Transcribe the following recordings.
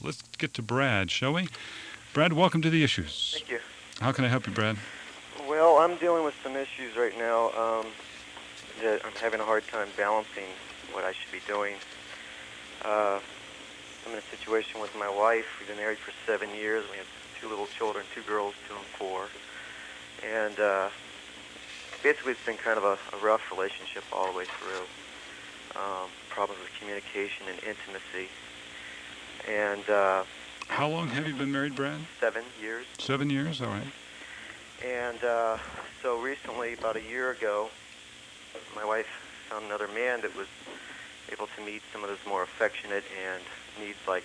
Let's get to Brad, shall we? Brad, welcome to the issues. Thank you. How can I help you, Brad? Well, I'm dealing with some issues right now that I'm having a hard time balancing what I should be doing. I'm in a situation with my wife. We've been married for 7 years. We have 2 little children, 2 girls, 2 and 4. And basically it's been kind of a rough relationship all the way through. Problems with communication and intimacy. And How long have you been married, Brad? 7 years. 7 years, all right. And so recently, about a year ago, my wife found another man that was able to meet some of those more affectionate and needs, like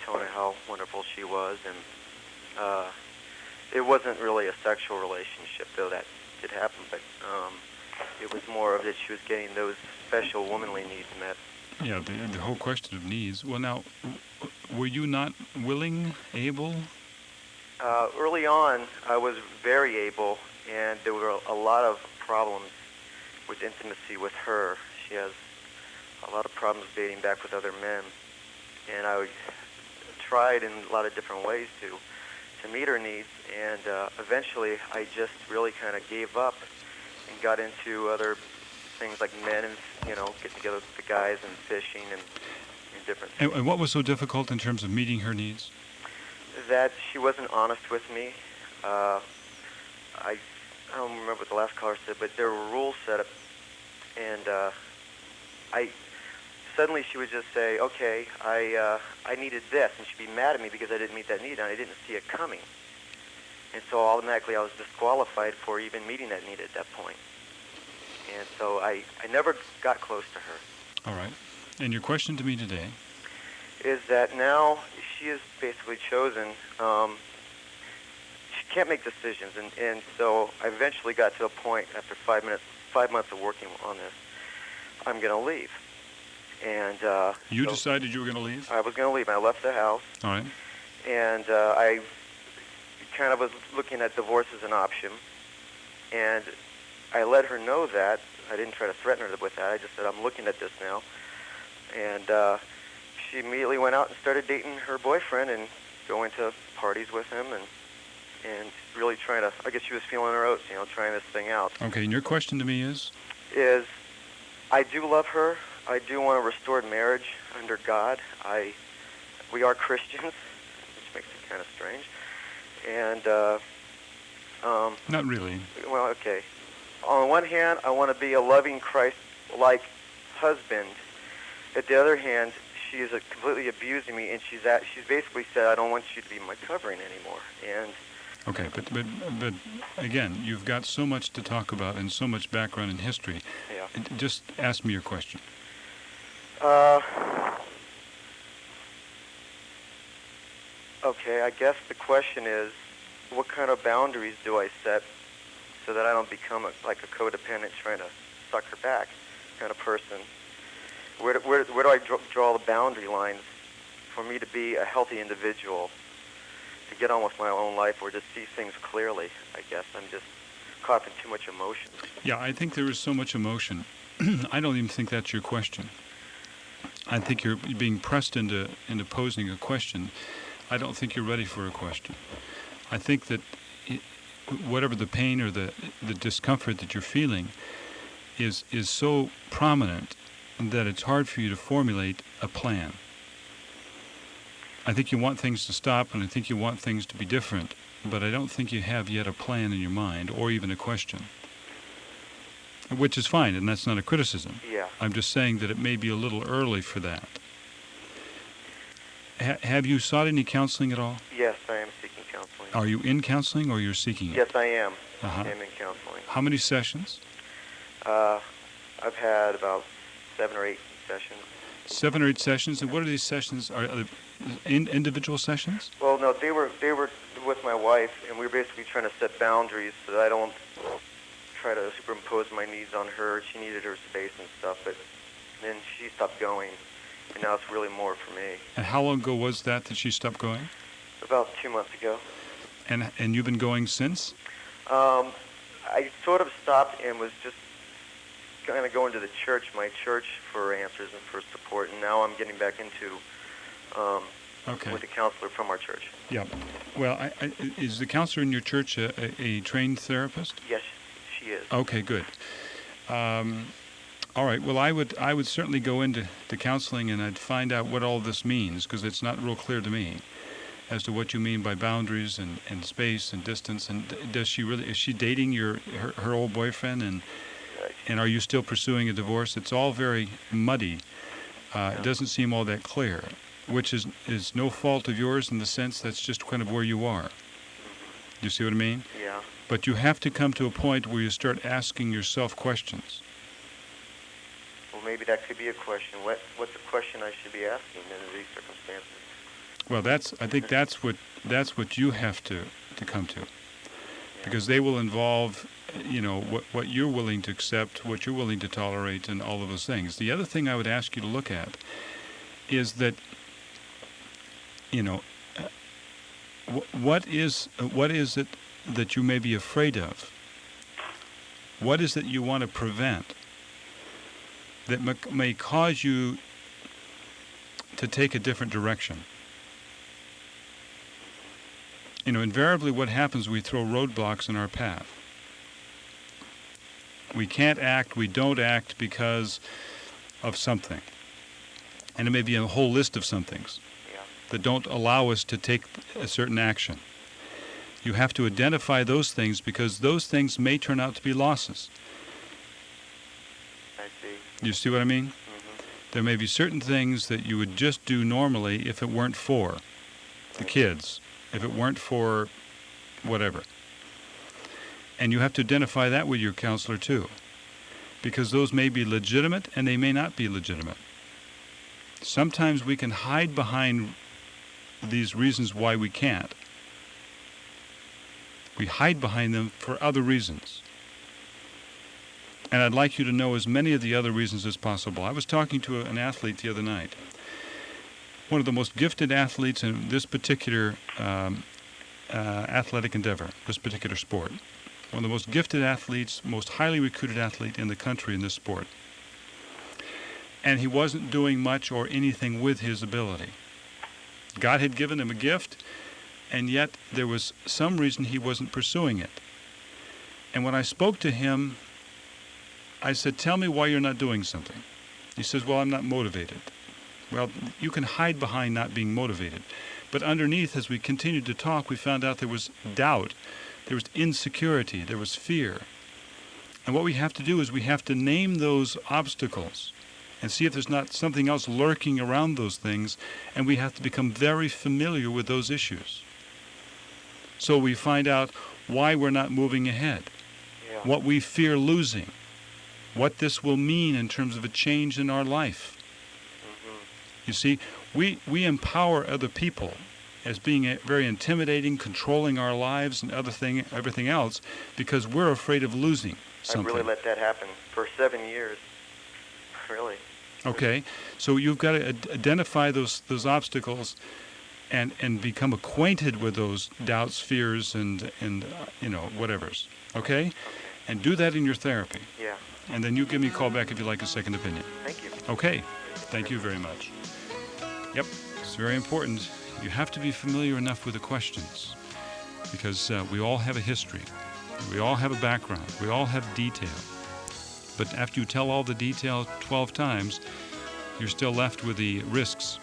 telling her how wonderful she was. And it wasn't really a sexual relationship, though that did happen, but it was more of that she was getting those special womanly needs met. Yeah, the whole question of needs. Well, now, were you not willing, able? Early on, I was very able, and there were a lot of problems with intimacy with her. She has a lot of problems dating back with other men, and I tried in a lot of different ways to meet her needs, and eventually I just really kind of gave up and got into other things like men and, getting together with the guys and fishing and different things. And what was so difficult in terms of meeting her needs? That she wasn't honest with me. I don't remember what the last caller said, but there were rules set up, and suddenly she would just say, okay, I needed this, and she'd be mad at me because I didn't meet that need, and I didn't see it coming. And so automatically I was disqualified for even meeting that need at that point. And so I never got close to her. All right. And your question to me today? Is that now she has basically chosen, she can't make decisions, and so I eventually got to a point after 5 months of working on this, I'm going to leave. And you decided you were going to leave? I was going to leave. I left the house. All right. And I kind of was looking at divorce as an option, and I let her know that. I didn't try to threaten her with that. I just said, I'm looking at this now. And she immediately went out and started dating her boyfriend and going to parties with him and really trying to, I guess she was feeling her oats, trying this thing out. Okay, and your question to me is? I do love her. I do want a restored marriage under God. We are Christians, which makes it kind of strange. And not really. Well, okay. On the one hand, I want to be a loving Christ-like husband. At the other hand, she is completely abusing me, and she's basically said, I don't want you to be my covering anymore. And okay, but again, you've got so much to talk about and so much background and history. Yeah. Just ask me your question. Okay, I guess the question is, what kind of boundaries do I set so that I don't become like a codependent trying to suck her back kind of person? Where do I draw the boundary lines for me to be a healthy individual, to get on with my own life, or to see things clearly? I guess I'm just caught in too much emotion. Yeah, I think there is so much emotion. I don't even think that's your question. I think you're being pressed into posing a question. I don't think you're ready for a question. I think that whatever the pain or the discomfort that you're feeling is so prominent that it's hard for you to formulate a plan. I think you want things to stop, and I think you want things to be different, but I don't think you have yet a plan in your mind or even a question, which is fine, and that's not a criticism. Yeah. I'm just saying that it may be a little early for that. Have you sought any counseling at all? Yes, I am seeking counseling. Are you in counseling or you're seeking it? Yes, I am. Uh-huh. I am in counseling. How many sessions? I've had about 7 or 8 sessions. 7 or 8 sessions, and what are these sessions? Are they individual sessions? Well, no, they were with my wife, and we were basically trying to set boundaries so that I don't try to superimpose my needs on her. She needed her space and stuff, but then she stopped going, and now it's really more for me. And how long ago was that she stopped going? About 2 months ago. And you've been going since? I sort of stopped and was just kind of going to the my church for answers and for support, and now I'm getting back into Okay. with a counselor from our church. Yeah. Well, is the counselor in your church a trained therapist? Yes, she is. Okay, good. All right. Well, I would certainly go into counseling, and I'd find out what all this means, because it's not real clear to me as to what you mean by boundaries and space and distance. And is she dating her old boyfriend, and are you still pursuing a divorce? It's all very muddy. It doesn't seem all that clear, which is no fault of yours in the sense that's just kind of where you are. You see what I mean? Yeah. But you have to come to a point where you start asking yourself questions. Well, maybe that could be a question. What's the question I should be asking in these circumstances? Well, I think that's what you have to come to, because they will involve, what you're willing to accept, what you're willing to tolerate, and all of those things. The other thing I would ask you to look at is that, what is it that you may be afraid of? What is it you want to prevent that may cause you to take a different direction? Invariably what happens, we throw roadblocks in our path. We can't act, we don't act because of something. And it may be a whole list of somethings that don't allow us to take a certain action. You have to identify those things, because those things may turn out to be losses. I see. You see what I mean? Mm-hmm. There may be certain things that you would just do normally if it weren't for the kids, if it weren't for whatever. And you have to identify that with your counselor too, because those may be legitimate and they may not be legitimate. Sometimes we can hide behind these reasons why we can't. We hide behind them for other reasons. And I'd like you to know as many of the other reasons as possible. I was talking to an athlete the other night, one of the most gifted athletes in this particular athletic endeavor, this particular sport. One of the most gifted athletes, most highly recruited athlete in the country in this sport. And he wasn't doing much or anything with his ability. God had given him a gift, and yet there was some reason he wasn't pursuing it. And when I spoke to him, I said, "Tell me why you're not doing something." He says, "Well, I'm not motivated." Well, you can hide behind not being motivated. But underneath, as we continued to talk, we found out there was doubt, there was insecurity, there was fear. And what we have to do is we have to name those obstacles and see if there's not something else lurking around those things, and we have to become very familiar with those issues. So we find out why we're not moving ahead, what we fear losing, what this will mean in terms of a change in our life. You see, we empower other people as being very intimidating, controlling our lives and everything else, because we're afraid of losing something. I really let that happen for 7 years. Really. Okay, so you've got to identify those obstacles and become acquainted with those doubts, fears, and whatever's. Okay? And do that in your therapy. Yeah. And then you give me a call back if you like a second opinion. Thank you. Okay. Thank you very much. Yep, it's very important. You have to be familiar enough with the questions, because we all have a history. We all have a background. We all have detail. But after you tell all the detail 12 times, you're still left with the risks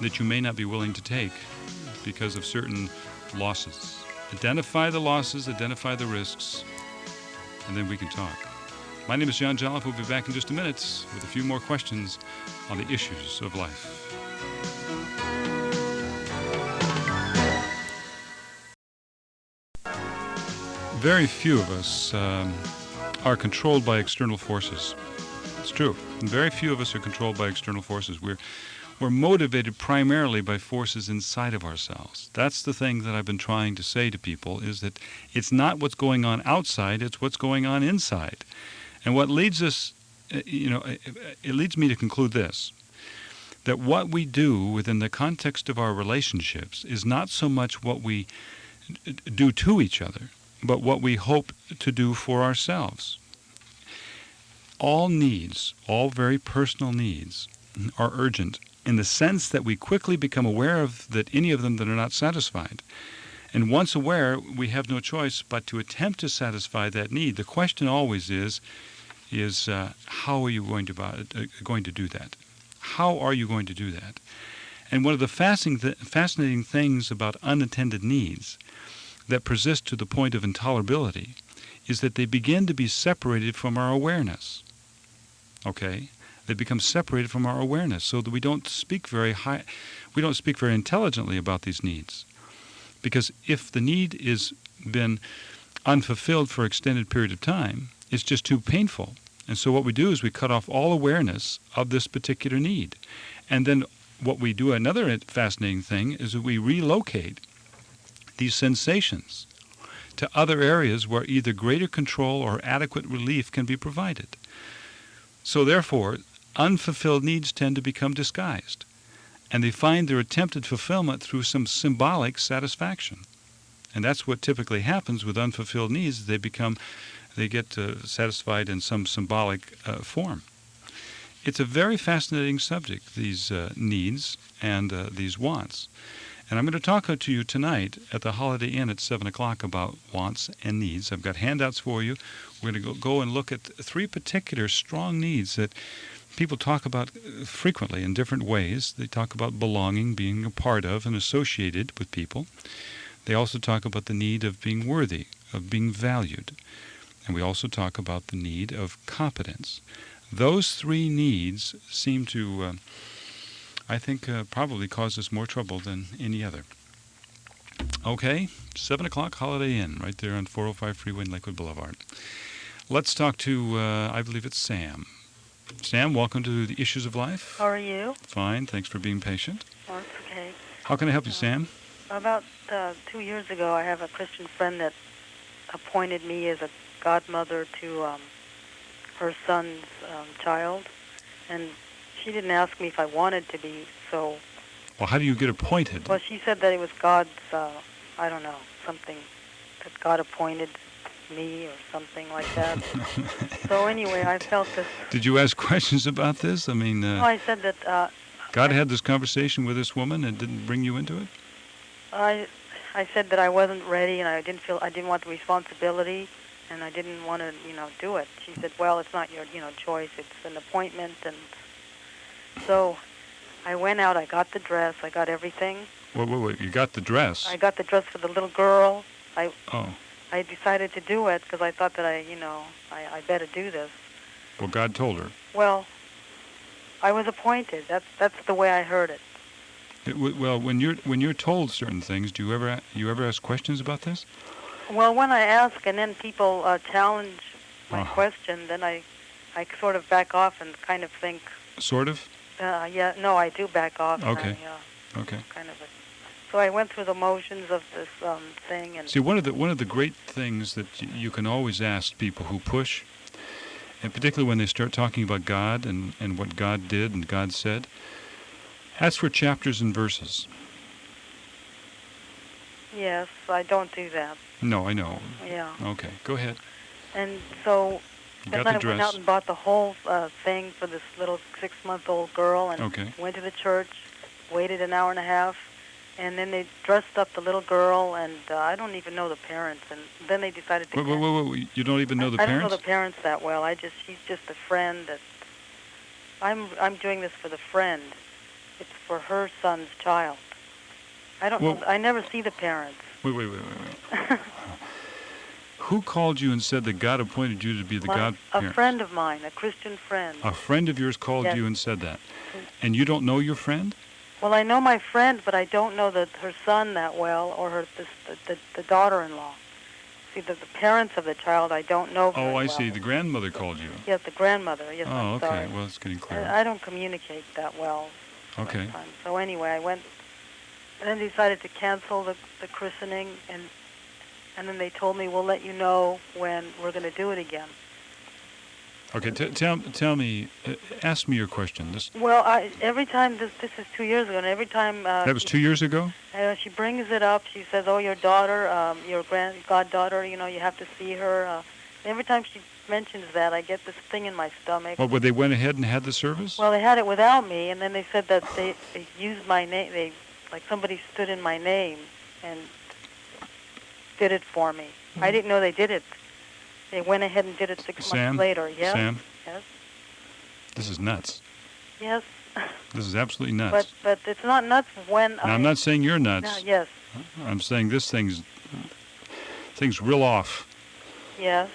that you may not be willing to take because of certain losses. Identify the losses, identify the risks, and then we can talk. My name is John Jolliffe. We'll be back in just a minute with a few more questions on the issues of life. Very few of us are controlled by external forces. It's true. Very few of us are controlled by external forces. We're motivated primarily by forces inside of ourselves. That's the thing that I've been trying to say to people, is that it's not what's going on outside, it's what's going on inside. And what leads us, it leads me to conclude this, that what we do within the context of our relationships is not so much what we do to each other, but what we hope to do for ourselves. All needs, all very personal needs, are urgent in the sense that we quickly become aware of any of them that are not satisfied. And once aware, we have no choice but to attempt to satisfy that need. The question always is how are you going to do that? How are you going to do that? And one of the fascinating things about unattended needs that persist to the point of intolerability is that they begin to be separated from our awareness. Okay? They become separated from our awareness, so that we don't speak very intelligently about these needs. Because if the need is been unfulfilled for an extended period of time, it's just too painful. And so what we do is we cut off all awareness of this particular need. And then what we do, another fascinating thing, is that we relocate these sensations to other areas where either greater control or adequate relief can be provided. So therefore, unfulfilled needs tend to become disguised, and they find their attempted fulfillment through some symbolic satisfaction. And that's what typically happens with unfulfilled needs. They get satisfied in some symbolic form. It's a very fascinating subject, these needs and these wants. And I'm going to talk to you tonight at the Holiday Inn at 7 o'clock about wants and needs. I've got handouts for you. We're going to go and look at 3 particular strong needs that people talk about frequently in different ways. They talk about belonging, being a part of and associated with people. They also talk about the need of being worthy, of being valued. And we also talk about the need of competence. Those 3 needs seem to, I think, probably cause us more trouble than any other. Okay, 7 o'clock, Holiday Inn, right there on 405 Freeway in Lakewood Boulevard. Let's talk to, I believe it's Sam. Sam, welcome to the Issues of Life. How are you? Fine, thanks for being patient. Oh, it's okay. How can I help you, Sam? About 2 years ago, I have a Christian friend that appointed me as a godmother to her son's child, and she didn't ask me if I wanted to be, so... Well, how do you get appointed? Well, she said that it was God's, I don't know, something that God appointed me or something like that. So anyway, I felt this... Did you ask questions about this? I mean... No, I said that... God had this conversation with this woman and didn't bring you into it? I said that I wasn't ready and I didn't want the responsibility and I didn't want to, do it. She said, well, it's not your, choice. It's an appointment. And so I went out. I got the dress. I got everything. Wait. You got the dress? I got the dress for the little girl. I decided to do it because I thought that I better do this. Well, God told her. Well, I was appointed. That's the way I heard it. Well, when you're told certain things, do you ever ask questions about this? Well, when I ask and then people challenge my question, then I sort of back off and kind of think. Sort of? Yeah, no, I do back off. Okay. Okay. Kind of. So I went through the motions of this thing and. See, one of the great things that you can always ask people who push, and particularly when they start talking about God and what God did and God said, ask for chapters and verses. Yes, I don't do that. No, I know. Yeah. Okay, go ahead. And so then I went out and bought the whole thing for this little 6-month-old girl and went to the church, waited an hour and a half, and then they dressed up the little girl, and I don't even know the parents. And then they decided to... Wait, you don't even know the parents? I don't know the parents that well. She's just a friend that... I'm doing this for the friend. It's for her son's child. I don't know. I never see the parents. Wait. Who called you and said that God appointed you to be the godparent? A friend of mine, a Christian friend. A friend of yours called you and said that. And you don't know your friend? Well, I know my friend, but I don't know her son that well or the daughter-in-law. See, the parents of the child I don't know very well. See. The grandmother called you. Yes, the grandmother. Yes, I'm sorry. Well, it's getting clearer. I don't communicate that well. Okay. Sometimes. So anyway, I went and then decided to cancel the christening, and then they told me, we'll let you know when we're going to do it again. Okay, tell me, ask me your question. Well, every time, this is 2 years ago, and every time... that was 2 years ago? She brings it up. She says, your daughter, your goddaughter, you have to see her. Every time she mentions that, I get this thing in my stomach. Well, they went ahead and had the service? Well, they had it without me, and then they said that they used my name. Like somebody stood in my name and did it for me. I didn't know they did it. They went ahead and did it 6 months later. Yes. Sam? Yes. This is nuts. Yes. This is absolutely nuts. But it's not nuts when now, I'm not saying you're nuts. No, yes. I'm saying this thing's real off. Yes.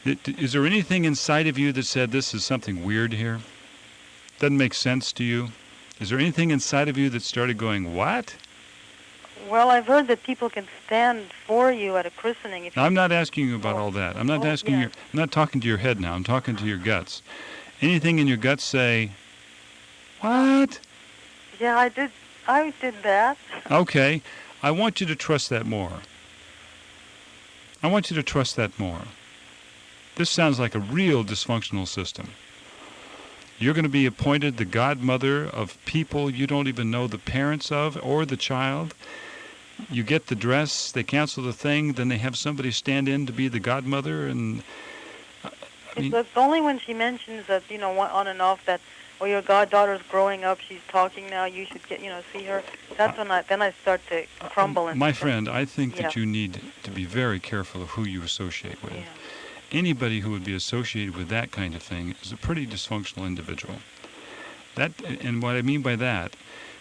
Is there anything inside of you that said this is something weird here? Doesn't make sense to you? Is there anything inside of you that started going, what? Well, I've heard that people can stand for you at a christening. Now, I'm not asking you about all that. I'm not asking you. I'm not talking to your head now. I'm talking to your guts. Anything in your guts say, what? Yeah, I did that. Okay. I want you to trust that more. I want you to trust that more. This sounds like a real dysfunctional system. You're going to be appointed the godmother of people you don't even know the parents of or the child. You get the dress, they cancel the thing, then they have somebody stand in to be the godmother, and it's only when she mentions that, on and off, that, your goddaughter's growing up, she's talking now, you should get, see her. That's when I start to crumble. My friend, I think that you need to be very careful of who you associate with. Yeah. Anybody who would be associated with that kind of thing is a pretty dysfunctional individual. And what I mean by that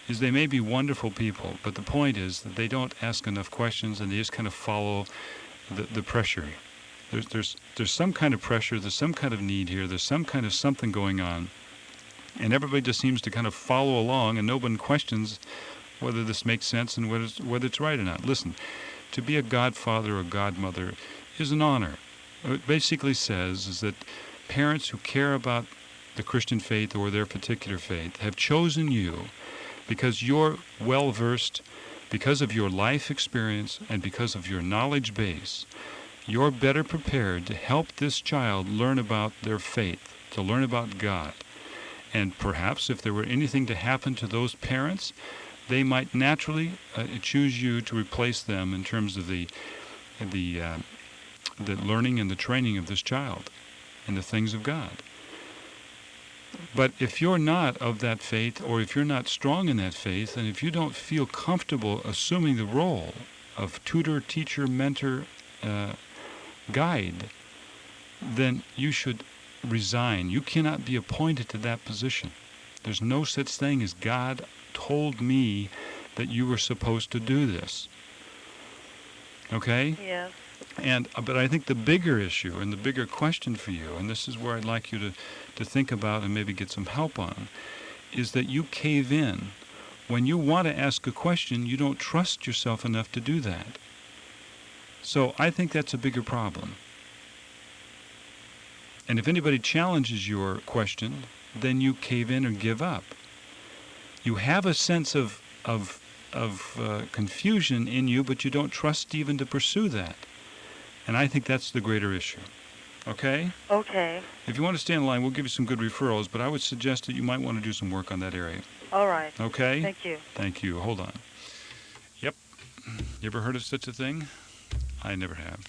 is they may be wonderful people, but the point is that they don't ask enough questions and they just kind of follow the pressure. There's some kind of pressure, there's some kind of need here, there's some kind of something going on, and everybody just seems to kind of follow along and no one questions whether this makes sense and whether it's right or not. Listen, to be a godfather or godmother is an honor. What it basically says is that parents who care about the Christian faith or their particular faith have chosen you because you're well-versed, because of your life experience, and because of your knowledge base. You're better prepared to help this child learn about their faith, to learn about God. And perhaps if there were anything to happen to those parents, they might naturally choose you to replace them in terms of the learning and the training of this child in the things of God. But if you're not of that faith, or if you're not strong in that faith, and if you don't feel comfortable assuming the role of tutor, teacher, mentor, guide, then you should resign. You cannot be appointed to that position. There's no such thing as God told me that you were supposed to do this. Okay? Yes. But I think the bigger issue and the bigger question for you, and this is where I'd like you to think about and maybe get some help on, is that you cave in. When you want to ask a question, you don't trust yourself enough to do that. So I think that's a bigger problem. And if anybody challenges your question, then you cave in or give up. You have a sense of confusion in you, but you don't trust even to pursue that. And I think that's the greater issue. Okay? Okay. If you want to stay in line, we'll give you some good referrals, but I would suggest that you might want to do some work on that area. All right. Okay? Thank you. Thank you. Hold on. Yep. You ever heard of such a thing? I never have.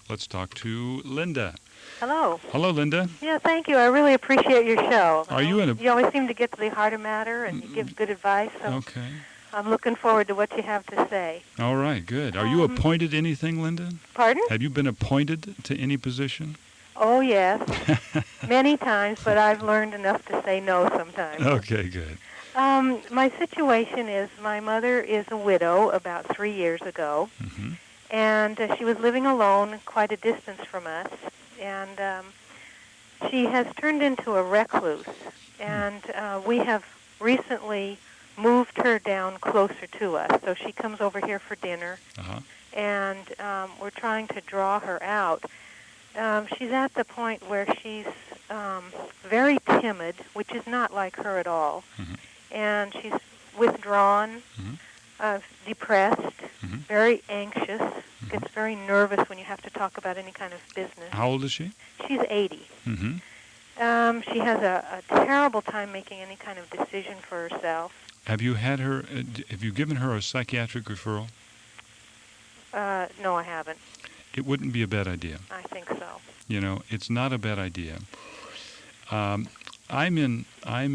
Let's talk to Linda. Hello. Hello, Linda. Yeah, thank you. I really appreciate your show. Are you in a... You always seem to get to the heart of matter, and you give good advice. So okay. I'm looking forward to what you have to say. All right, good. Are you appointed anything, Linda? Pardon? Have you been appointed to any position? Oh, yes. Many times, but I've learned enough to say no sometimes. Okay, good. My situation is my mother is a widow about 3 years ago, and she was living alone quite a distance from us, and she has turned into a recluse, and we have recently moved her down closer to us, so she comes over here for dinner, and we're trying to draw her out. She's at the point where she's very timid, which is not like her at all, and she's withdrawn, depressed, very anxious, gets very nervous when you have to talk about any kind of business. How old is she? She's 80. She has a terrible time making any kind of decision for herself. Have you had her? Have you given her a psychiatric referral? No, I haven't. it wouldn't be a bad idea. I think so. It's not a bad idea. I'm in I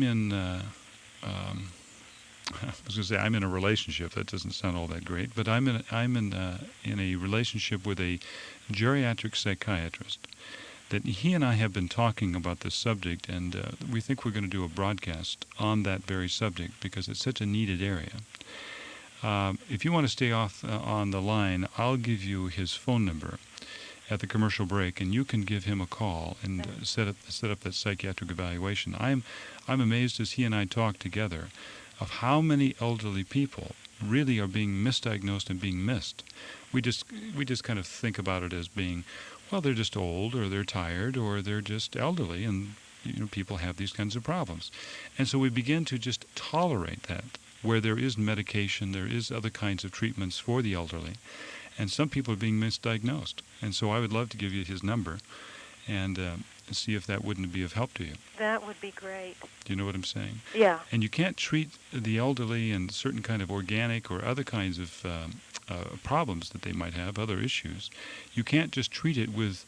was going to say I'm in a relationship. That doesn't sound all that great, but I'm in a relationship with a geriatric psychiatrist. That he and I have been talking about this subject, and we think we're going to do a broadcast on that very subject because it's such a needed area. If you want to stay on the line, I'll give you his phone number at the commercial break, and you can give him a call and set up that psychiatric evaluation. I'm amazed as he and I talk together of how many elderly people really are being misdiagnosed and being missed. We just kind of think about it as being, well, they're just old, or they're tired, or they're just elderly, and people have these kinds of problems. And so we begin to just tolerate that, where there is medication, there is other kinds of treatments for the elderly, and some people are being misdiagnosed. And so I would love to give you his number and see if that wouldn't be of help to you. That would be great. Do you know what I'm saying? Yeah. And you can't treat the elderly and certain kind of organic or other kinds of problems that they might have, other issues. You can't just treat it with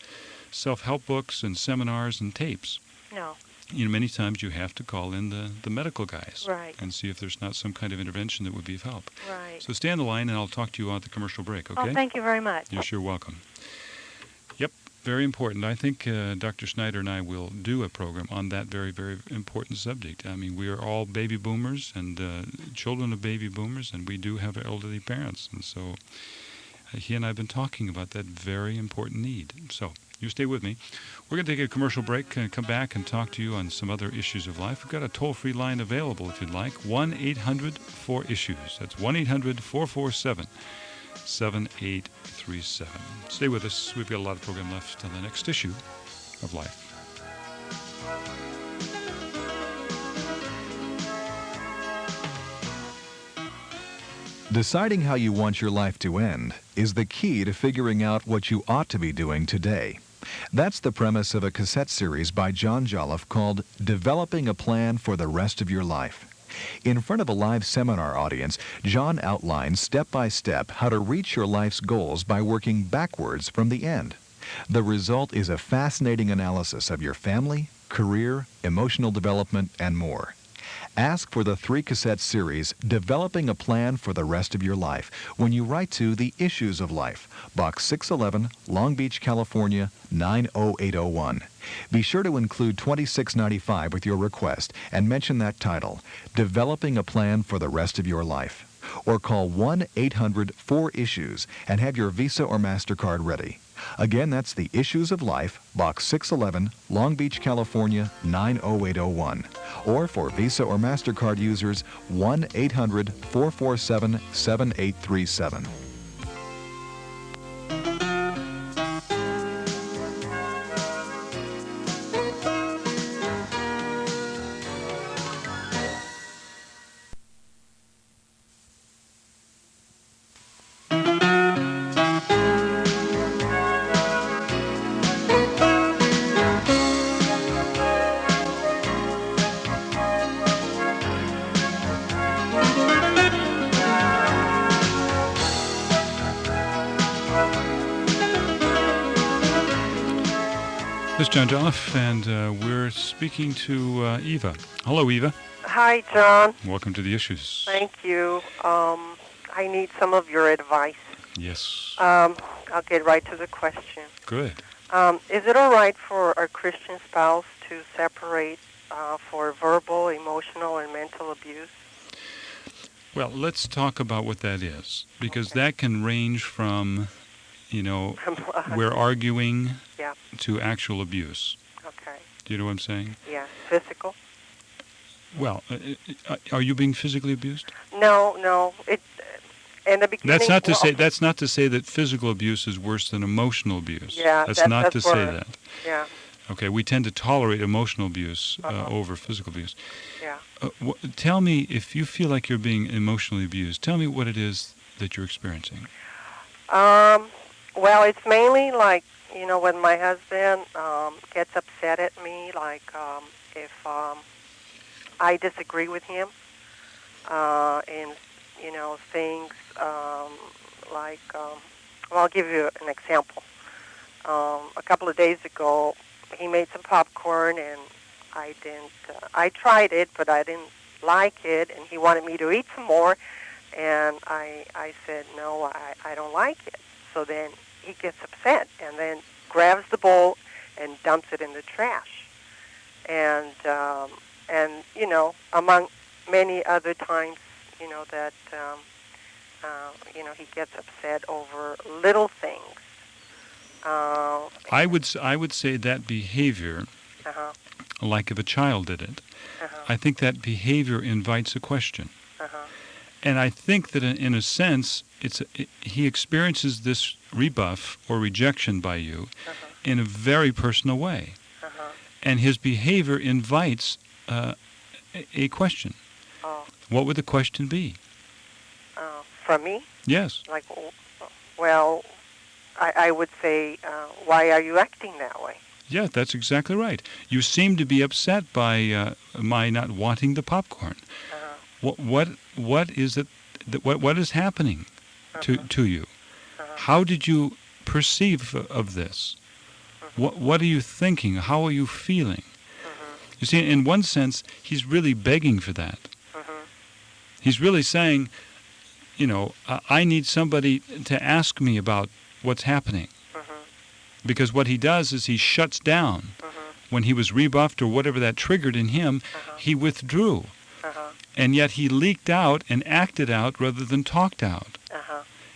self-help books and seminars and tapes. No. Many times you have to call in the medical guys. Right. And see if there's not some kind of intervention that would be of help. Right. So stay on the line, and I'll talk to you on the commercial break, okay? Oh, thank you very much. You're sure welcome. Yep, very important. I think Dr. Schneider and I will do a program on that very, very important subject. I mean, we are all baby boomers and children of baby boomers, and we do have elderly parents. And so he and I have been talking about that very important need. So you stay with me. We're going to take a commercial break and come back and talk to you on some other issues of life. We've got a toll-free line available if you'd like, 1-800-4ISSUES. That's 1-800-447-7837. Stay with us. We've got a lot of program left on the next issue of life. Deciding how you want your life to end is the key to figuring out what you ought to be doing today. That's the premise of a cassette series by John Jolliffe called Developing a Plan for the Rest of Your Life. In front of a live seminar audience, John outlines step by step how to reach your life's goals by working backwards from the end. The result is a fascinating analysis of your family, career, emotional development, and more. Ask for the 3-cassette series, Developing a Plan for the Rest of Your Life, when you write to The Issues of Life, Box 611, Long Beach, California, 90801. Be sure to include $26.95 with your request and mention that title, Developing a Plan for the Rest of Your Life. Or call 1-800-4ISSUES and have your Visa or MasterCard ready. Again, that's The Issues of Life, Box 611, Long Beach, California, 90801. Or for Visa or MasterCard users, 1-800-447-7837. This is John Jolliffe, and we're speaking to Eva. Hello, Eva. Hi, John. Welcome to The Issues. Thank you. I need some of your advice. Yes. I'll get right to the question. Good. Is it all right for a Christian spouse to separate for verbal, emotional, and mental abuse? Well, let's talk about what that is, because that can range from, we're arguing to actual abuse. Okay. Do you know what I'm saying? Yeah. Physical? Well, are you being physically abused? No. In the beginning... That's not to say that physical abuse is worse than emotional abuse. Yeah. That's not to say that. Yeah. Okay, we tend to tolerate emotional abuse over physical abuse. Yeah. Tell me, if you feel like you're being emotionally abused, tell me what it is that you're experiencing. Well, it's mainly like, when my husband gets upset at me, like if I disagree with him, and, things like, I'll give you an example. a couple of days ago, he made some popcorn, and I didn't. I tried it, but I didn't like it, and he wanted me to eat some more, and I said no, I don't like it. So then he gets upset, and then grabs the bowl and dumps it in the trash, and you know, among many other times, you know, that you know, he gets upset over little things. I would say that behavior, like if a child did it, I think that behavior invites a question. And I think that in a sense, he experiences this rebuff or rejection by you in a very personal way. And his behavior invites a question. What would the question be? From me? Yes. Like, well, I would say, why are you acting that way? Yeah, that's exactly right. You seem to be upset by my not wanting the popcorn. What is it? What is happening to you? How did you perceive of this? What are you thinking? How are you feeling? You see, in one sense, he's really begging for that. He's really saying, you know, I need somebody to ask me about what's happening. Because what he does is he shuts down. When he was rebuffed or whatever that triggered in him, he withdrew. And yet he leaked out and acted out rather than talked out.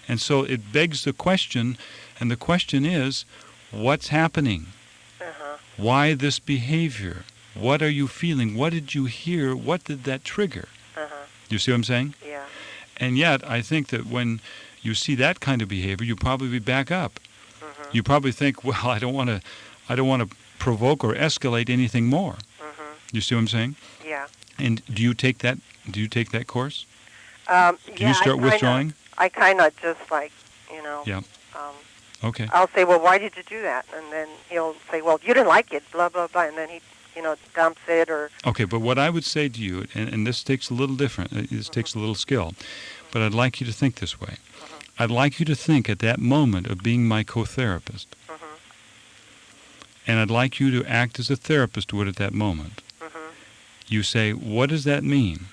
And so it begs the question, and the question is, what's happening? Why this behavior? What are you feeling? What did you hear? What did that trigger? You see what I'm saying? Yeah. And yet, I think that when you see that kind of behavior, you probably back up. You probably think, well, I don't want to provoke or escalate anything more. You see what I'm saying? Yeah. And do you take that course? Can you start withdrawing? I kind of just like, you know. Yeah. Okay. I'll say, well, why did you do that? And then he'll say, well, you didn't like it, blah, blah, blah. And then he, you know, dumps it or... Okay, but what I would say to you, and this takes a little different, this takes a little skill, but I'd like you to think this way. I'd like you to think at that moment of being my co-therapist. And I'd like you to act as a therapist would at that moment. You say, what does that mean?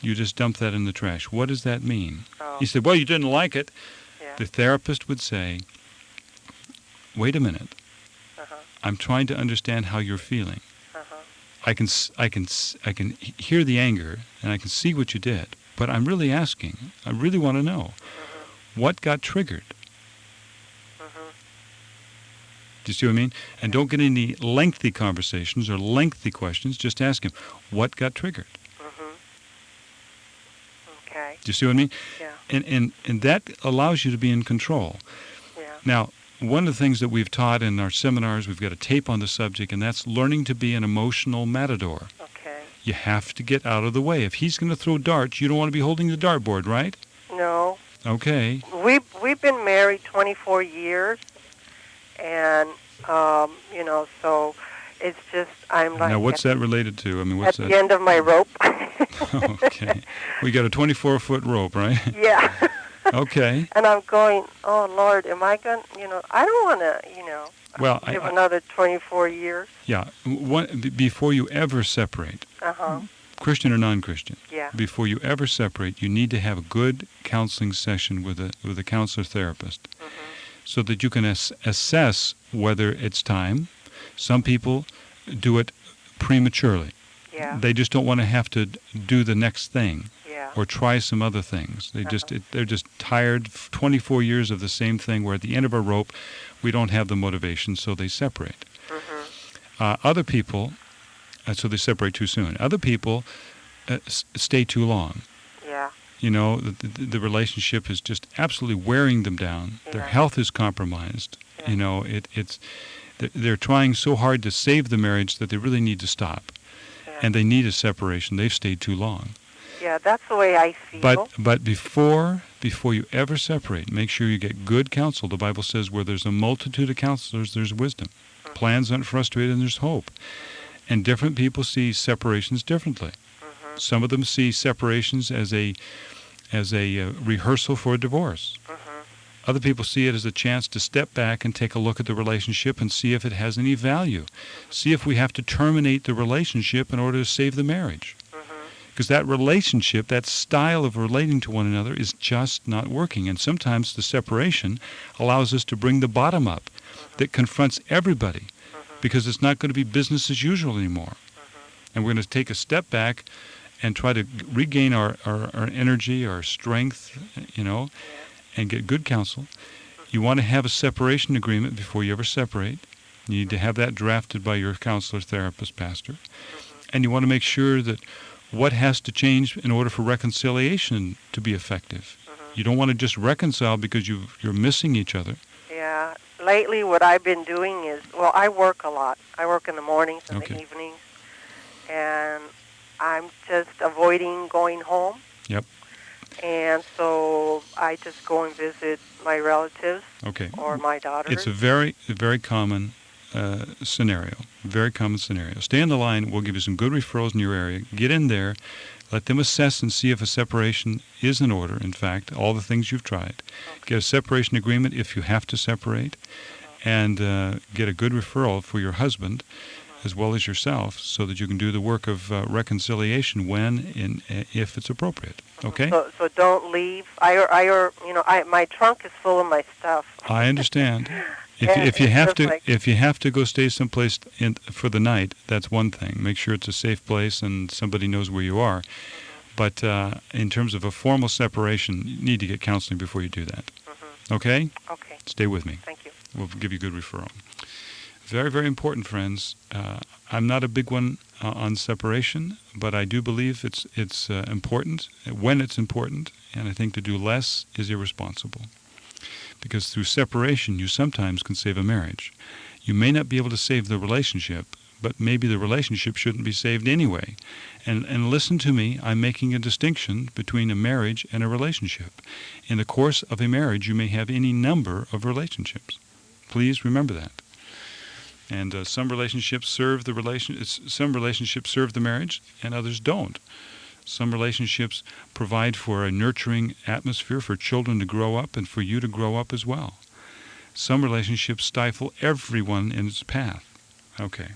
You just dump that in the trash. What does that mean? He said, well, you didn't like it. Yeah. The therapist would say, wait a minute. I'm trying to understand how you're feeling. I can hear the anger, and I can see what you did. But I'm really asking. I really want to know. What got triggered? Do you see what I mean? And don't get any lengthy conversations or lengthy questions. Just ask him, what got triggered? Okay. Do you see what I mean? Yeah. And that allows you to be in control. Yeah. Now, one of the things that we've taught in our seminars, we've got a tape on the subject, and that's learning to be an emotional matador. Okay. You have to get out of the way. If he's going to throw darts, you don't want to be holding the dartboard, right? No. Okay. We've been married 24 years, and you know, so it's just I'm like. Now, what's that related to? I mean, what's at that? the end of my rope. Okay. We got a 24-foot rope, right? Yeah. Okay. And I'm going, oh Lord, am I going? You know, I don't want to, you know, live another 24 years. Yeah. Before you ever separate. Christian or non-Christian. Yeah. Before you ever separate, you need to have a good counseling session with a counselor therapist, so that you can assess whether it's time. Some people do it prematurely. Yeah. They just don't want to have to do the next thing. Yeah. Or try some other things. They're just tired. 24 years of the same thing. We're at the end of our rope. We don't have the motivation, so they separate. Other people, so they separate too soon. Other people stay too long. Yeah. You know, the relationship is just absolutely wearing them down. Yeah. Their health is compromised. Yeah. You know, they're trying so hard to save the marriage that they really need to stop. Yeah. And they need a separation. They've stayed too long. Yeah, that's the way I feel. But before you ever separate, make sure you get good counsel. The Bible says where there's a multitude of counselors, there's wisdom. Plans aren't frustrated, and there's hope. And different people see separations differently. Some of them see separations as a rehearsal for a divorce. Other people see it as a chance to step back and take a look at the relationship and see if it has any value. See if we have to terminate the relationship in order to save the marriage. Because that relationship, that style of relating to one another is just not working. And sometimes the separation allows us to bring the bottom up that confronts everybody, because it's not going to be business as usual anymore. And we're going to take a step back and try to regain our energy, our strength, and get good counsel. You want to have a separation agreement before you ever separate. You need to have that drafted by your counselor, therapist, pastor. And you want to make sure that what has to change in order for reconciliation to be effective. You don't want to just reconcile because you're missing each other. Yeah. Lately what I've been doing is, I work a lot. I work in the mornings and the evenings. And I'm just avoiding going home. Yep. And so I just go and visit my relatives or my daughters. It's a very, very common scenario. Very common scenario. Stay on the line. We'll give you some good referrals in your area. Get in there. Let them assess and see if a separation is in order, in fact, all the things you've tried. Get a separation agreement if you have to separate, and get a good referral for your husband as well as yourself, so that you can do the work of reconciliation if it's appropriate. Okay? So don't leave. My trunk is full of my stuff. I understand. If you have to go stay someplace for the night, that's one thing. Make sure it's a safe place and somebody knows where you are. But in terms of a formal separation, you need to get counseling before you do that. Okay? Okay. Stay with me. Thank you. We'll give you a good referral. Very, very important, friends. I'm not a big one on separation, but I do believe it's important when it's important, and I think to do less is irresponsible. Because through separation, you sometimes can save a marriage. You may not be able to save the relationship, but maybe the relationship shouldn't be saved anyway. And listen to me, I'm making a distinction between a marriage and a relationship. In the course of a marriage, you may have any number of relationships. Please remember that. And some relationships serve the marriage, and others don't. Some relationships provide for a nurturing atmosphere for children to grow up and for you to grow up as well. Some relationships stifle everyone in its path. Okay.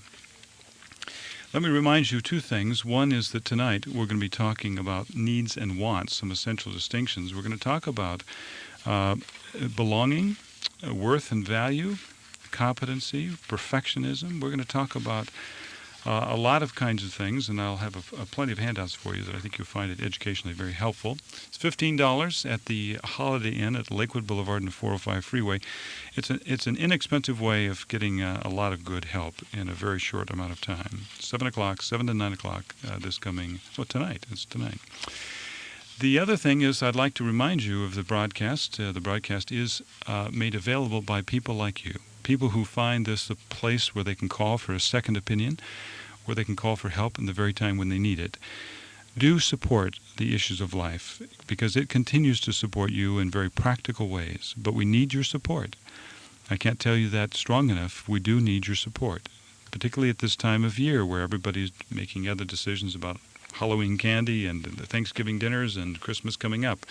Let me remind you two things. One is that tonight we're going to be talking about needs and wants, some essential distinctions. We're going to talk about belonging, worth and value, competency, perfectionism. We're going to talk about a lot of kinds of things, and I'll have plenty of handouts for you that I think you'll find it educationally very helpful. It's $15 at the Holiday Inn at Lakewood Boulevard and the 405 Freeway. It's an inexpensive way of getting a lot of good help in a very short amount of time. 7 to 9 o'clock tonight. It's tonight. The other thing is I'd like to remind you of the broadcast. The broadcast is made available by people like you. People who find this a place where they can call for a second opinion, where they can call for help in the very time when they need it. Do support the Issues of Life, because it continues to support you in very practical ways. But we need your support. I can't tell you that strong enough. We do need your support, particularly at this time of year where everybody's making other decisions about Halloween candy and the Thanksgiving dinners and Christmas coming up.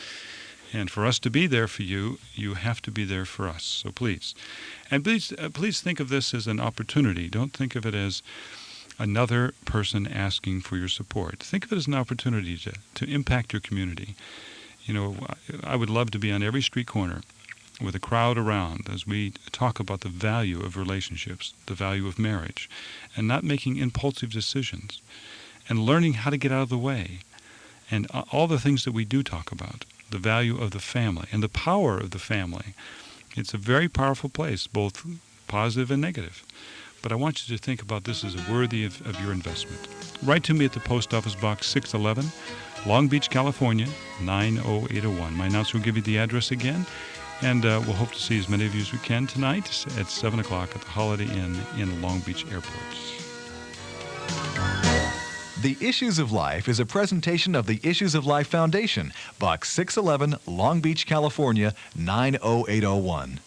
And for us to be there for you, you have to be there for us. So please. And please think of this as an opportunity. Don't think of it as another person asking for your support. Think of it as an opportunity to impact your community. I would love to be on every street corner with a crowd around as we talk about the value of relationships, the value of marriage, and not making impulsive decisions, and learning how to get out of the way, and all the things that we do talk about. The value of the family and the power of the family. It's a very powerful place, both positive and negative. But I want you to think about this as worthy of your investment. Write to me at the Post Office Box 611, Long Beach, California, 90801. My announcer will give you the address again, and we'll hope to see as many of you as we can tonight at 7 o'clock at the Holiday Inn in Long Beach Airport. The Issues of Life is a presentation of the Issues of Life Foundation, Box 611, Long Beach, California, 90801.